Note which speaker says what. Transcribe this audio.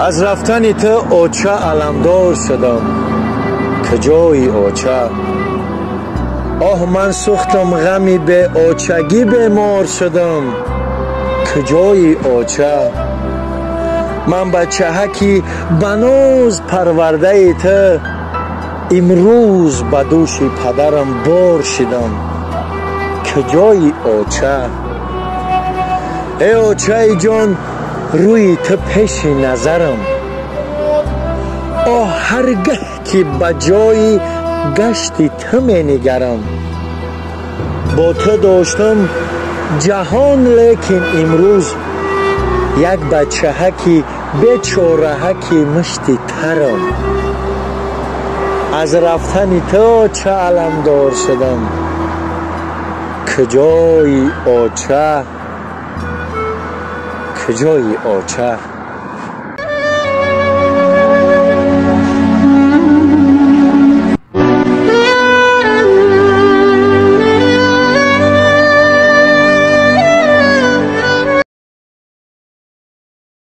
Speaker 1: از رفتن تو اوچه علمدار شدم، کجای اوچه؟ آه من سوختم غمی به اوچگی بیمار شدم، کجای اوچه؟ من بچه هکی بنوز پرورده تو، امروز به دوش پدرم بار شدم، کجای اوچه؟ ای اوچه جان روی تو پیش نظرم، آه هرگه که به جای گشتی تو می نگرم. با تو داشتم جهان لیکن امروز یک بچه هکی بیچاره هکی مشتی ترم. از رفتن تو چه علمدار شدم، کجای اوچه؟ کجای اوچه؟